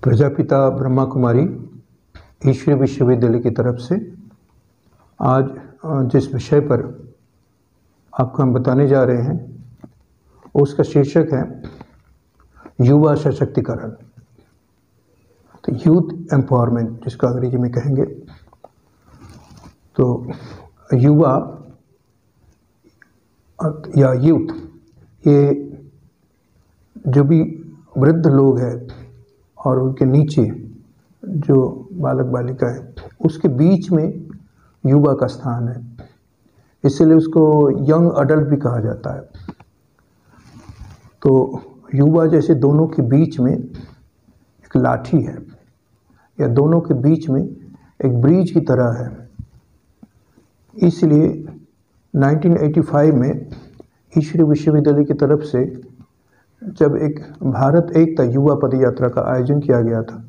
प्रजापिता ब्रह्मा कुमारी ईश्वरीय विश्वविद्यालय की तरफ से आज जिस विषय पर आपको हम बताने जा रहे हैं उसका शीर्षक है युवा सशक्तिकरण। तो यूथ एम्पावरमेंट जिसको अंग्रेजी में कहेंगे। तो युवा या यूथ, ये जो भी वृद्ध लोग हैं और उनके नीचे जो बालक बालिका है उसके बीच में युवा का स्थान है, इसलिए उसको यंग अडल्ट भी कहा जाता है। तो युवा जैसे दोनों के बीच में एक लाठी है या दोनों के बीच में एक ब्रिज की तरह है। इसलिए 1985 में ईश्वरीय विश्वविद्यालय की तरफ से जब एक भारत एकता युवा पद यात्रा का आयोजन किया गया था,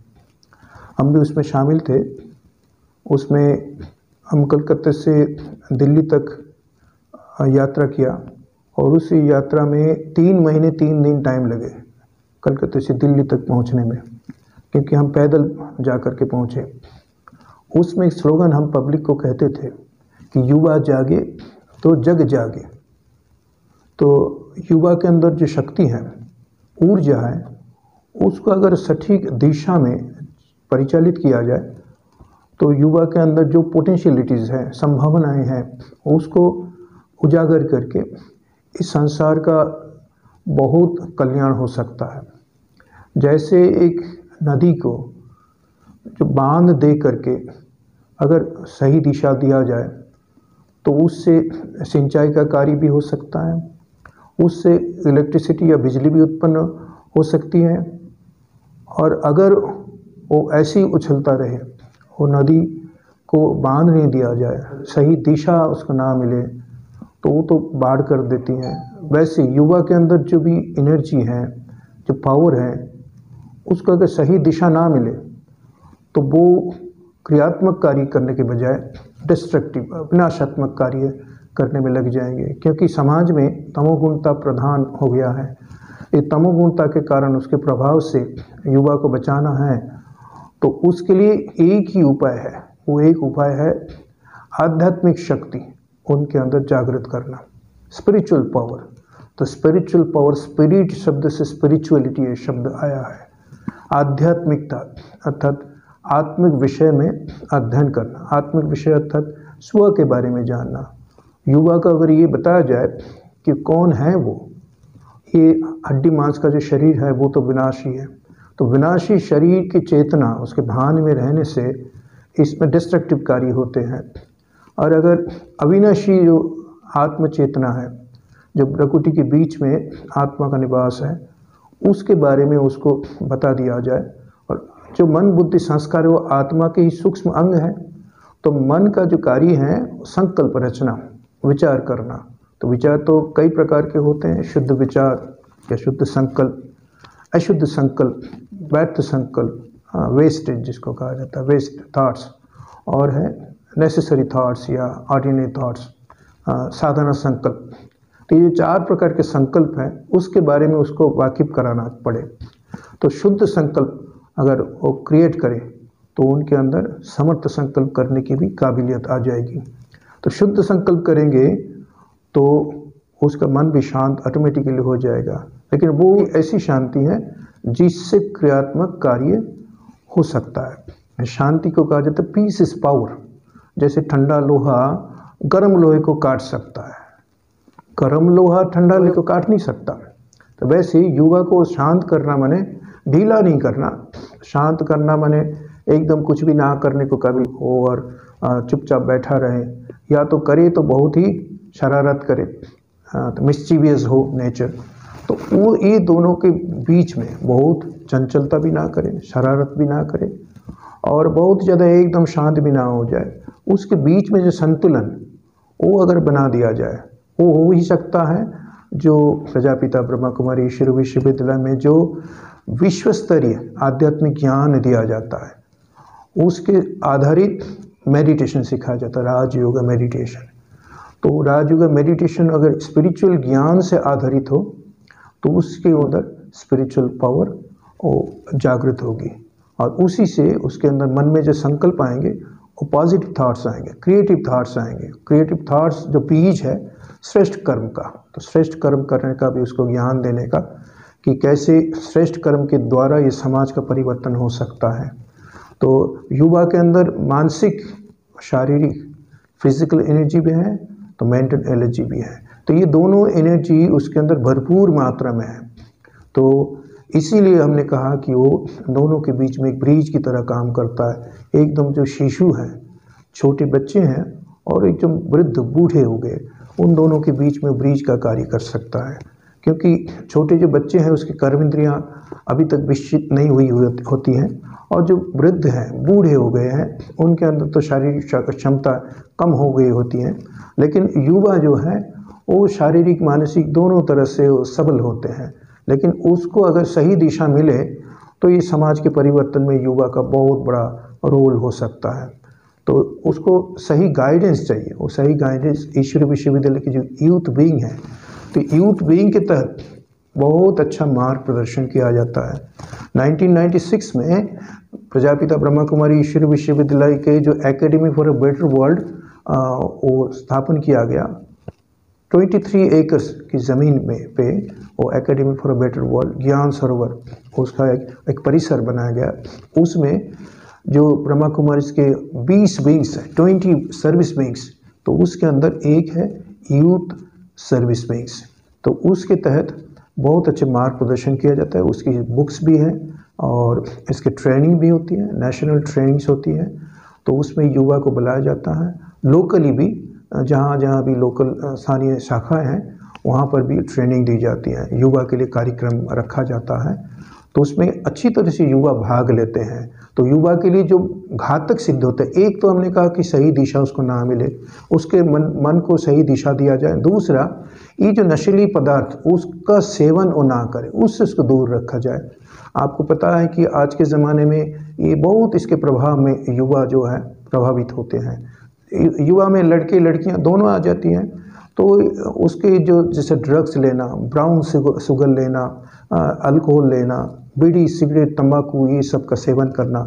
हम भी उसमें शामिल थे। उसमें हम कलकत्ते से दिल्ली तक यात्रा किया और उस यात्रा में 3 महीने 3 दिन टाइम लगे कलकत्ते से दिल्ली तक पहुंचने में, क्योंकि हम पैदल जा कर के पहुँचे। उसमें एक स्लोगन हम पब्लिक को कहते थे कि युवा जागे तो जग जागे। तो युवा के अंदर जो शक्ति है, ऊर्जा है, उसको अगर सटीक दिशा में परिचालित किया जाए तो युवा के अंदर जो पोटेंशियलिटीज़ हैं, संभावनाएं हैं, उसको उजागर करके इस संसार का बहुत कल्याण हो सकता है। जैसे एक नदी को जो बांध दे करके अगर सही दिशा दिया जाए तो उससे सिंचाई का कार्य भी हो सकता है, उससे इलेक्ट्रिसिटी या बिजली भी उत्पन्न हो सकती है। और अगर वो ऐसे ही उछलता रहे, वो नदी को बांध नहीं दिया जाए, सही दिशा उसको ना मिले तो वो तो बाढ़ कर देती हैं। वैसे युवा के अंदर जो भी एनर्जी है, जो पावर है, उसको अगर सही दिशा ना मिले तो वो क्रियात्मक कार्य करने के बजाय डिस्ट्रक्टिव विनाशात्मक कार्य करने में लग जाएंगे, क्योंकि समाज में तमोगुणता प्रधान हो गया है। ये तमोगुणता के कारण उसके प्रभाव से युवा को बचाना है तो उसके लिए एक ही उपाय है, वो एक उपाय है आध्यात्मिक शक्ति उनके अंदर जागृत करना, स्पिरिचुअल पावर। तो स्पिरिचुअल पावर, स्पिरिट शब्द से स्पिरिचुअलिटी ये शब्द आया है। आध्यात्मिकता अर्थात आत्मिक विषय में अध्ययन करना, आत्मिक विषय अर्थात स्व के बारे में जानना। युवा को अगर ये बताया जाए कि कौन है वो, ये हड्डी मांस का जो शरीर है वो तो विनाशी है, तो विनाशी शरीर की चेतना उसके भान में रहने से इसमें डिस्ट्रक्टिव कार्य होते हैं। और अगर अविनाशी जो आत्म चेतना है, जो प्रकृति के बीच में आत्मा का निवास है, उसके बारे में उसको बता दिया जाए। और जो मन बुद्धि संस्कार है वो आत्मा के ही सूक्ष्म अंग है। तो मन का जो कार्य है संकल्प रचना, विचार करना। तो विचार तो कई प्रकार के होते हैं, शुद्ध विचार या शुद्ध संकल्प, अशुद्ध संकल्प, व्यर्थ संकल्प, वेस्टेज जिसको कहा जाता है, वेस्ट थॉट्स, और है नेसेसरी थॉट्स या ऑर्डिनरी थॉट्स, साधना संकल्प। तो ये 4 प्रकार के संकल्प हैं, उसके बारे में उसको वाकिफ कराना पड़े। तो शुद्ध संकल्प अगर वो क्रिएट करे तो उनके अंदर समर्थ संकल्प करने की भी काबिलियत आ जाएगी। तो शुद्ध संकल्प करेंगे तो उसका मन भी शांत ऑटोमेटिकली हो जाएगा। लेकिन वो ऐसी शांति है जिससे क्रियात्मक कार्य हो सकता है। शांति को कहा जाता है पीस इज पावर। जैसे ठंडा लोहा गर्म लोहे को काट सकता है, गर्म लोहा ठंडा लोहे को काट नहीं सकता। तो वैसे युवा को शांत करना माने ढीला नहीं करना, शांत करना माने एकदम कुछ भी ना करने को काबिल हो और चुपचाप बैठा रहे, या तो करे तो बहुत ही शरारत करे, तो मिस्चीवियस हो नेचर। तो वो ये दोनों के बीच में बहुत चंचलता भी ना करे, शरारत भी ना करे, और बहुत ज़्यादा एकदम शांत भी ना हो जाए। उसके बीच में जो संतुलन वो अगर बना दिया जाए, वो हो ही सकता है जो प्रजापिता ब्रह्मा कुमारी ईश्वरीय विश्वविद्यालय में जो विश्व स्तरीय आध्यात्मिक ज्ञान दिया जाता है, उसके आधारित मेडिटेशन सिखाया जाता है, राजयोग मेडिटेशन। तो राजयोग मेडिटेशन अगर स्पिरिचुअल ज्ञान से आधारित हो तो उसके अंदर स्पिरिचुअल पावर वो जागृत होगी और उसी से उसके अंदर मन में जो संकल्प आएंगे वो पॉजिटिव थॉट्स आएंगे, क्रिएटिव थॉट्स आएंगे। क्रिएटिव थॉट्स जो बीज है श्रेष्ठ कर्म का, तो श्रेष्ठ कर्म करने का भी उसको ज्ञान देने का कि कैसे श्रेष्ठ कर्म के द्वारा ये समाज का परिवर्तन हो सकता है। तो युवा के अंदर मानसिक, शारीरिक, फिजिकल एनर्जी भी है तो मेंटल एनर्जी भी है, तो ये दोनों एनर्जी उसके अंदर भरपूर मात्रा में है। तो इसीलिए हमने कहा कि वो दोनों के बीच में एक ब्रिज की तरह काम करता है। एकदम जो शिशु हैं, छोटे बच्चे हैं और एक जो वृद्ध बूढ़े हो गए, उन दोनों के बीच में ब्रिज का कार्य कर सकता है। क्योंकि छोटे जो बच्चे हैं उसकी कर्म इंद्रियाँ अभी तक विकसित नहीं हुई होती हैं और जो वृद्ध हैं, बूढ़े हो गए हैं, उनके अंदर तो शारीरिक क्षमता कम हो गई होती हैं। लेकिन युवा जो है वो शारीरिक मानसिक दोनों तरह से सबल होते हैं। लेकिन उसको अगर सही दिशा मिले तो ये समाज के परिवर्तन में युवा का बहुत बड़ा रोल हो सकता है। तो उसको सही गाइडेंस चाहिए। वो सही गाइडेंस ईश्वरीय विश्वविद्यालय की जो यूथ विंग है, तो यूथ विंग के तहत बहुत अच्छा मार्ग प्रदर्शन किया जाता है। 1996 में प्रजापिता ब्रह्मा कुमारी ईश्वरीय विश्वविद्यालय के जो academy for a better world वो स्थापन किया गया। 23 एकर्स की ज़मीन में पे वो academy for a better world ज्ञान सरोवर उसका एक परिसर बनाया गया। उसमें जो ब्रह्मा कुमारी के 20 विंग्स हैं, 20 सर्विस विंग्स, तो उसके अंदर एक है यूथ सर्विस विंग्स। तो उसके तहत बहुत अच्छे मार्ग प्रदर्शन किया जाता है। उसकी बुक्स भी हैं और इसके ट्रेनिंग भी होती है, नेशनल ट्रेनिंग्स होती है। तो उसमें युवा को बुलाया जाता है, लोकली भी जहाँ जहाँ भी लोकल स्थानीय शाखाएँ हैं वहाँ पर भी ट्रेनिंग दी जाती है, युवा के लिए कार्यक्रम रखा जाता है। तो उसमें अच्छी तरह से युवा भाग लेते हैं। तो युवा के लिए जो घातक सिद्ध होता है, एक तो हमने कहा कि सही दिशा उसको ना मिले, उसके मन को सही दिशा दिया जाए। दूसरा, ये जो नशीली पदार्थ उसका सेवन वो ना करे, उससे उसको दूर रखा जाए। आपको पता है कि आज के ज़माने में ये बहुत इसके प्रभाव में युवा जो है प्रभावित होते हैं। युवा में लड़के लड़कियां दोनों आ जाती हैं। तो उसके जो जैसे ड्रग्स लेना, ब्राउन शुगर लेना, अल्कोहल लेना, बीड़ी सिगरेट तंबाकू ये सब का सेवन करना,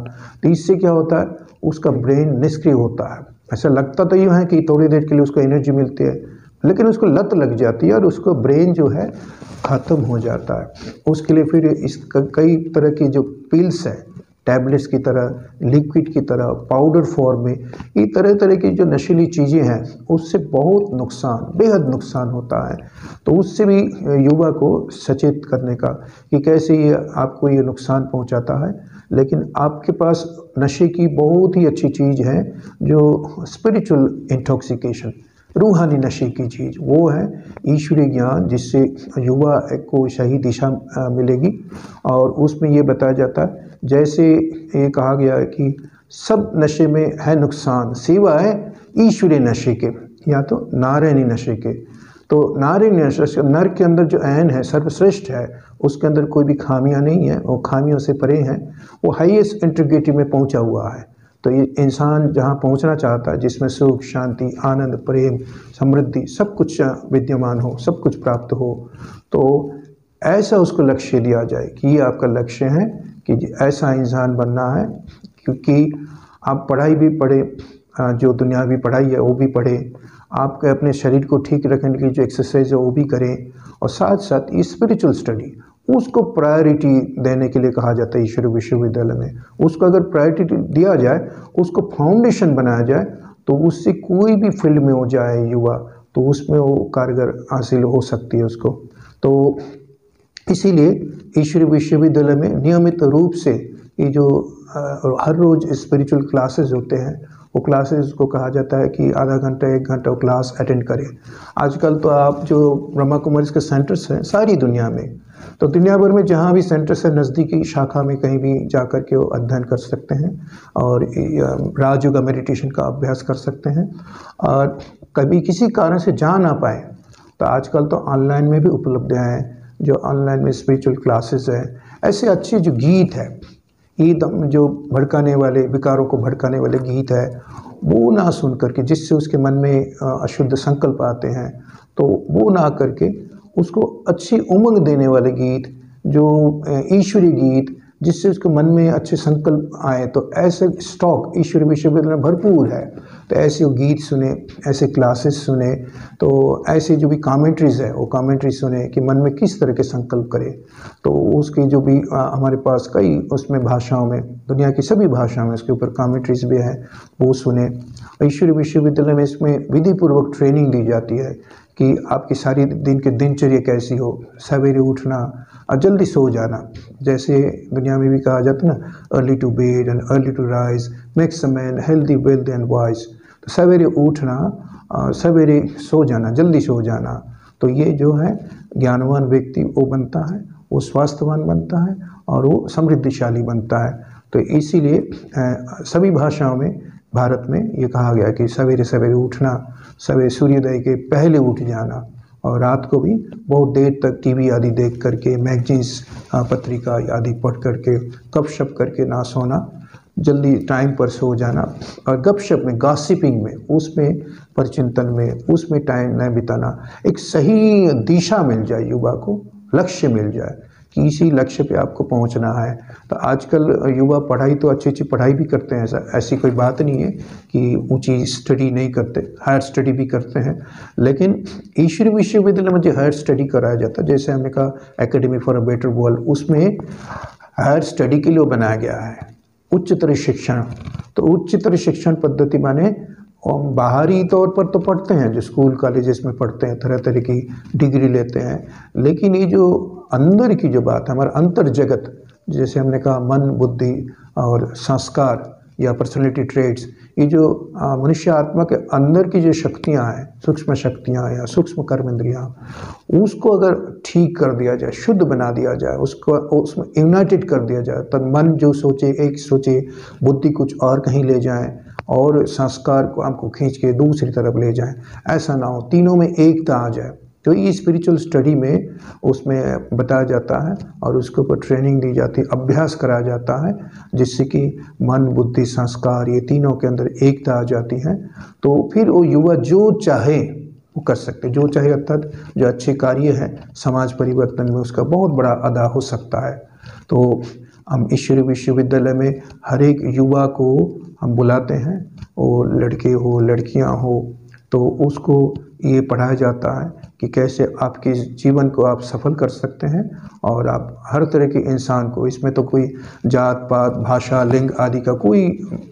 तो इससे क्या होता है, उसका ब्रेन निष्क्रिय होता है। ऐसा लगता तो यूँ है कि थोड़ी देर के लिए उसको एनर्जी मिलती है, लेकिन उसको लत लग जाती है और उसको ब्रेन जो है ख़त्म हो जाता है। उसके लिए फिर इस कई तरह की जो पिल्स है, टैबलेट्स की तरह, लिक्विड की तरह, पाउडर फॉर्म में, ये तरह तरह की जो नशीली चीज़ें हैं उससे बहुत नुकसान, बेहद नुकसान होता है। तो उससे भी युवा को सचेत करने का कि कैसे ये आपको ये नुकसान पहुंचाता है। लेकिन आपके पास नशे की बहुत ही अच्छी चीज़ है जो स्पिरिचुअल इंटॉक्सिकेशन, रूहानी नशे की चीज़, वो है ईश्वरीय ज्ञान, जिससे युवा को सही दिशा मिलेगी। और उसमें ये बताया जाता है, जैसे ये कहा गया है कि सब नशे में है नुकसान सिवाय ईश्वरीय नशे के या तो नारायणी नशे के। तो नारायणी नशे, नर के अंदर जो ऐन है सर्वश्रेष्ठ है, उसके अंदर कोई भी खामियां नहीं है, वो खामियों से परे हैं, वो हाईएस्ट इंटीग्रिटी में पहुंचा हुआ है। तो ये इंसान जहाँ पहुँचना चाहता है, जिसमें सुख, शांति, आनंद, प्रेम, समृद्धि सब कुछ विद्यमान हो, सब कुछ प्राप्त हो, तो ऐसा उसको लक्ष्य दिया जाए कि ये आपका लक्ष्य है कि ऐसा इंसान बनना है। क्योंकि आप पढ़ाई भी पढ़े, जो दुनियावी पढ़ाई है वो भी पढ़ें, आपके अपने शरीर को ठीक रखने के लिए जो एक्सरसाइज है वो भी करें, और साथ साथ ये स्पिरिचुअल स्टडी उसको प्रायोरिटी देने के लिए कहा जाता है ईश्वरीय विश्वविद्यालय में। उसको अगर प्रायोरिटी दिया जाए, उसको फाउंडेशन बनाया जाए, तो उससे कोई भी फील्ड में हो जाए युवा, तो उसमें वो कारगर हासिल हो सकती है उसको। तो इसीलिए ईश्वरीय विश्वविद्यालय में नियमित रूप से ये जो हर रोज़ स्पिरिचुअल क्लासेस होते हैं, वो क्लासेस को कहा जाता है कि आधा घंटा 1 घंटा क्लास अटेंड करें। आजकल तो आप जो ब्रह्मा कुमारी के सेंटर्स हैं सारी दुनिया में, तो दुनिया भर में जहाँ भी सेंटर्स है, नज़दीकी शाखा में कहीं भी जा कर के वो अध्ययन कर सकते हैं और राजयोग मेडिटेशन का अभ्यास कर सकते हैं। और कभी किसी कारण से जा ना पाए तो आजकल तो ऑनलाइन में भी उपलब्ध हैं, जो ऑनलाइन में स्पिरिचुअल क्लासेस हैं। ऐसे अच्छे जो गीत है, ये जो भड़काने वाले, विकारों को भड़काने वाले गीत है, वो ना सुन करके, जिससे उसके मन में अशुद्ध संकल्प आते हैं, तो वो ना करके उसको अच्छी उमंग देने वाले गीत, जो ईश्वरीय गीत, जिससे उसके मन में अच्छे संकल्प आए, तो ऐसे स्टॉक ईश्वरीय विश्वविद्यालय में भरपूर है। तो ऐसे वो गीत सुने, ऐसे क्लासेस सुने, तो ऐसे जो भी कमेंट्रीज़ है वो कमेंट्री सुने कि मन में किस तरह के संकल्प करे। तो उसकी जो भी हमारे पास कई उसमें भाषाओं में, दुनिया की सभी भाषाओं में उसके ऊपर कमेंट्रीज भी हैं, वो सुने। ईश्वरीय विश्वविद्यालय में इसमें विधि पूर्वक ट्रेनिंग दी जाती है कि आपकी सारी दिन की दिनचर्या कैसी हो, सवेरे उठना और जल्दी सो जाना। जैसे दुनिया में भी कहा जाता है ना, early to bed and early to rise makes a man healthy wealth and wise. तो सवेरे उठना, सवेरे सो जाना, जल्दी सो जाना, तो ये जो है ज्ञानवान व्यक्ति वो बनता है, वो स्वास्थ्यवान बनता है और वो समृद्धिशाली बनता है। तो इसीलिए सभी भाषाओं में भारत में ये कहा गया कि सवेरे सवेरे उठना, सवेरे सूर्योदय के पहले उठ जाना, और रात को भी बहुत देर तक टीवी आदि देख करके, मैगजीन्स, पत्रिका आदि पढ़ करके, गपशप करके ना सोना, जल्दी टाइम पर सो जाना। और गपशप में, गॉसिपिंग में, उसमें परिचिंतन में, उसमें टाइम न बिताना। एक सही दिशा मिल जाए युवा को, लक्ष्य मिल जाए कि इसी लक्ष्य पे आपको पहुंचना है। तो आजकल युवा पढ़ाई तो अच्छी अच्छी पढ़ाई भी करते हैं, ऐसी कोई बात नहीं है कि ऊंची स्टडी नहीं करते, हायर स्टडी भी करते हैं। लेकिन ईश्वरीय विश्वविद्यालय में जो हायर स्टडी कराया जाता है, जैसे हमने कहा academy for a better world, उसमें हायर स्टडी के लिए बनाया गया है उच्चतर शिक्षण। तो उच्चतर शिक्षण पद्धति माने हम बाहरी तौर पर तो पढ़ते हैं, जो स्कूल कॉलेजेस में पढ़ते हैं, तरह तरह की डिग्री लेते हैं, लेकिन ये जो अंदर की जो बात है, हमारा अंतर जगत, जैसे हमने कहा मन, बुद्धि और संस्कार या पर्सनैलिटी ट्रेड्स, ये जो मनुष्य आत्मा के अंदर की जो शक्तियाँ हैं, सूक्ष्म शक्तियाँ या सूक्ष्म कर्म इंद्रियाँ, उसको अगर ठीक कर दिया जाए, शुद्ध बना दिया जाए, उसको उसमें यूनाइटेड कर दिया जाए, तब मन जो सोचे एक सोचे, बुद्धि कुछ और कहीं ले जाए, और संस्कार को आपको खींच के दूसरी तरफ ले जाए, ऐसा ना हो, तीनों में एकता आ जाए। तो ये स्पिरिचुअल स्टडी में उसमें बताया जाता है और उसके ऊपर ट्रेनिंग दी जाती है, अभ्यास कराया जाता है, जिससे कि मन, बुद्धि, संस्कार, ये तीनों के अंदर एकता आ जाती है। तो फिर वो युवा जो चाहे वो कर सकते, जो चाहे, अर्थात जो अच्छे कार्य है समाज परिवर्तन में उसका बहुत बड़ा अदा हो सकता है। तो हम ईश्वरीय विश्वविद्यालय में हर एक युवा को हम बुलाते हैं, वो लड़के हो लड़कियां हो, तो उसको ये पढ़ाया जाता है कि कैसे आपके जीवन को आप सफल कर सकते हैं, और आप हर तरह के इंसान को, इसमें तो कोई जात पात, भाषा, लिंग आदि का कोई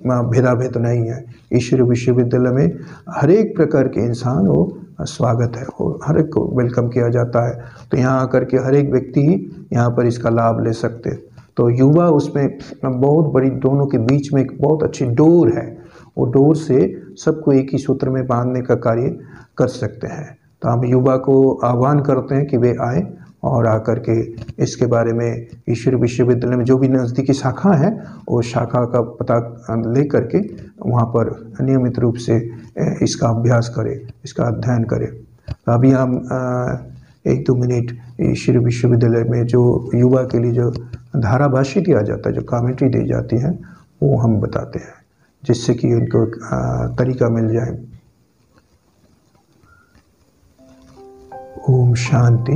भेदाभेद नहीं है। ईश्वरीय विश्वविद्यालय में हर एक प्रकार के इंसान वो स्वागत है, वो हर एक को वेलकम किया जाता है। तो यहाँ आकर के हर एक व्यक्ति यहाँ पर इसका लाभ ले सकते। तो युवा उसमें बहुत बड़ी, दोनों के बीच में एक बहुत अच्छी डोर है, वो डोर से सबको एक ही सूत्र में बांधने का कार्य कर सकते हैं। तो हम युवा को आह्वान करते हैं कि वे आए और आकर के इसके बारे में ईश्वरीय विश्वविद्यालय में जो भी नज़दीकी शाखा है, वो शाखा का पता ले करके वहाँ पर नियमित रूप से इसका अभ्यास करें, इसका अध्ययन करें। तो अभी हम 1-2 मिनट ईश्वरीय विश्वविद्यालय में जो युवा के लिए जो धाराभाष्य दिया जाता है, जो कमेंट्री दी जाती है, वो हम बताते हैं, जिससे कि उनको तरीका मिल जाए। ओम शांति।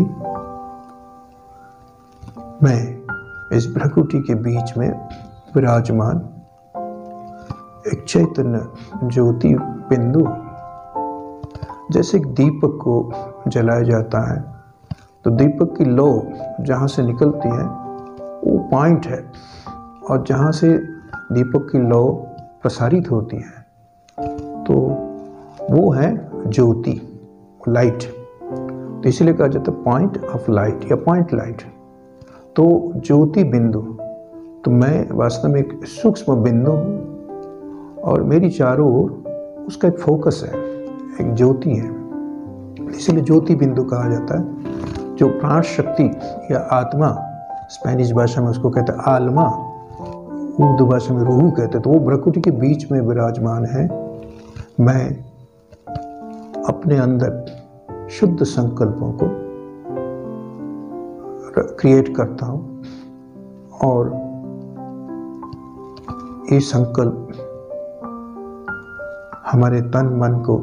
मैं इस प्रकृति के बीच में विराजमान एक चैतन्य ज्योति बिंदु, जैसे एक दीपक को जलाया जाता है, तो दीपक की लौ जहाँ से निकलती है वो पॉइंट है, और जहाँ से दीपक की लौ प्रसारित होती है तो वो है ज्योति, लाइट। तो इसलिए कहा जाता है पॉइंट ऑफ लाइट या पॉइंट लाइट। तो ज्योति बिंदु, तो मैं वास्तव में एक सूक्ष्म बिंदु हूँ, और मेरी चारों ओर उसका एक फोकस है, एक ज्योति है, इसलिए ज्योति बिंदु कहा जाता है। जो प्राण शक्ति या आत्मा, स्पेनिश भाषा में उसको कहते हैं आल्मा, उर्दू भाषा में रूह कहते हैं, तो वो प्रकृति के बीच में विराजमान है। मैं अपने अंदर शुद्ध संकल्पों को क्रिएट करता हूँ, और ये संकल्प हमारे तन मन को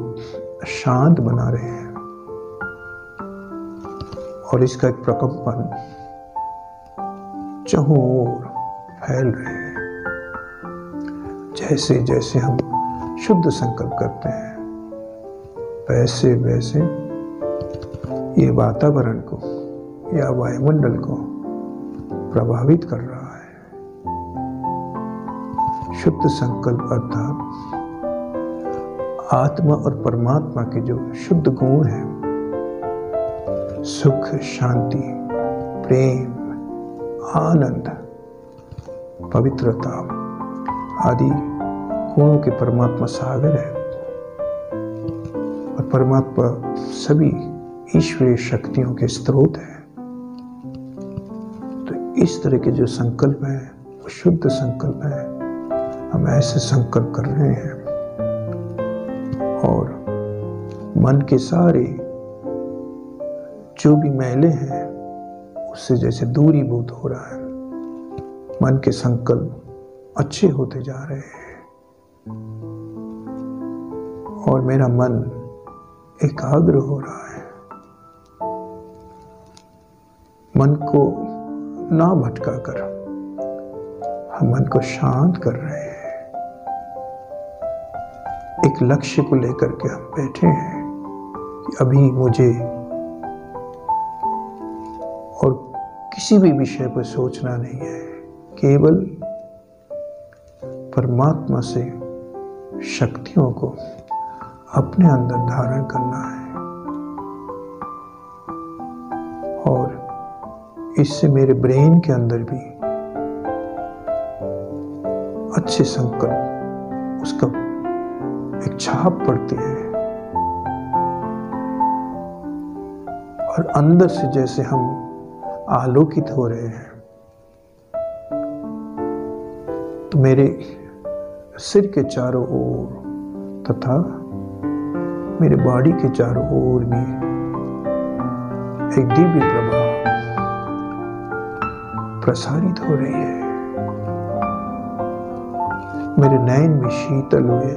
शांत बना रहे हैं। और इसका एक प्रकम्पन चारों ओर फैल रहे हैं। जैसे जैसे हम शुद्ध संकल्प करते हैं, वैसे वैसे ये वातावरण को या वायुमंडल को प्रभावित कर रहा है। शुद्ध संकल्प अर्थात आत्मा और परमात्मा के जो शुद्ध गुण हैं, सुख, शांति, प्रेम, आनंद, पवित्रता आदि गुणों के परमात्मा सागर है। और परमात्मा सभी ईश्वरीय शक्तियों के स्रोत है। तो इस तरह के जो संकल्प है वो शुद्ध संकल्प है। हम ऐसे संकल्प कर रहे हैं और मन के सारे जो भी मैले हैं उससे जैसे दूरीभूत हो रहा है। मन के संकल्प अच्छे होते जा रहे हैं और मेरा मन एकाग्र हो रहा है। मन को ना भटका कर हम मन को शांत कर रहे हैं। एक लक्ष्य को लेकर के हम बैठे हैं कि अभी मुझे और किसी भी विषय पर सोचना नहीं है, केवल परमात्मा से शक्तियों को अपने अंदर धारण करना है। और इससे मेरे ब्रेन के अंदर भी अच्छे संकल्प उसका एक छाप पड़ती है और अंदर से जैसे हम आलोकित हो रहे हैं। तो मेरे सिर के चारों ओर तथा मेरे बॉडी के चारों ओर भी एक दिव्य प्रभा प्रसारित हो रही है। मेरे नयन भी शीतल हुए,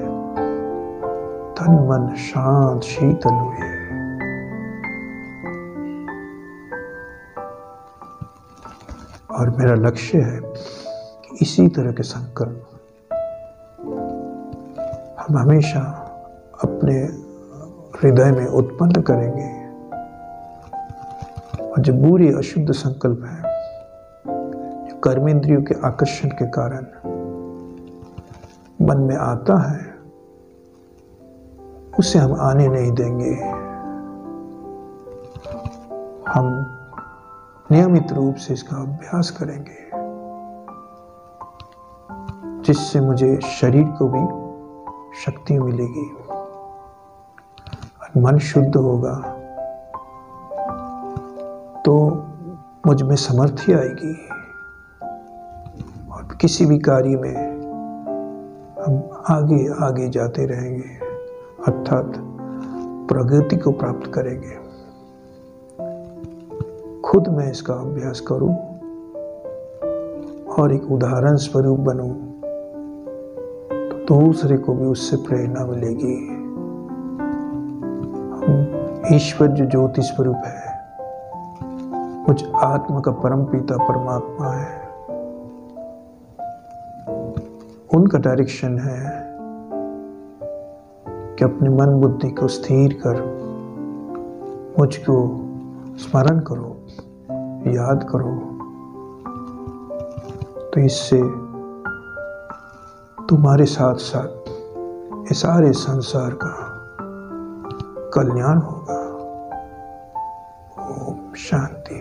तन मन शांत शीतल हुए। और मेरा लक्ष्य है कि इसी तरह के संकल्प हम हमेशा अपने हृदय में उत्पन्न करेंगे। और जो बुरे अशुद्ध संकल्प हैं, जो कर्मेंद्रियों के आकर्षण के कारण मन में आता है, उसे हम आने नहीं देंगे। हम नियमित रूप से इसका अभ्यास करेंगे, जिससे मुझे शरीर को भी शक्ति मिलेगी। मन शुद्ध होगा तो मुझ में समर्थी आएगी और किसी भी कार्य में हम आगे आगे जाते रहेंगे, अर्थात प्रगति को प्राप्त करेंगे। खुद मैं इसका अभ्यास करूं और एक उदाहरण स्वरूप बनूं तो दूसरे को भी उससे प्रेरणा मिलेगी। ईश्वर जो ज्योति स्वरूप है, मुझ आत्मा का परम पिता परमात्मा है, उनका डायरेक्शन है कि अपने मन बुद्धि को स्थिर कर मुझको स्मरण करो, याद करो। तो इससे तुम्हारे साथ साथ ये सारे संसार का कल्याण होगा। ओम शांति।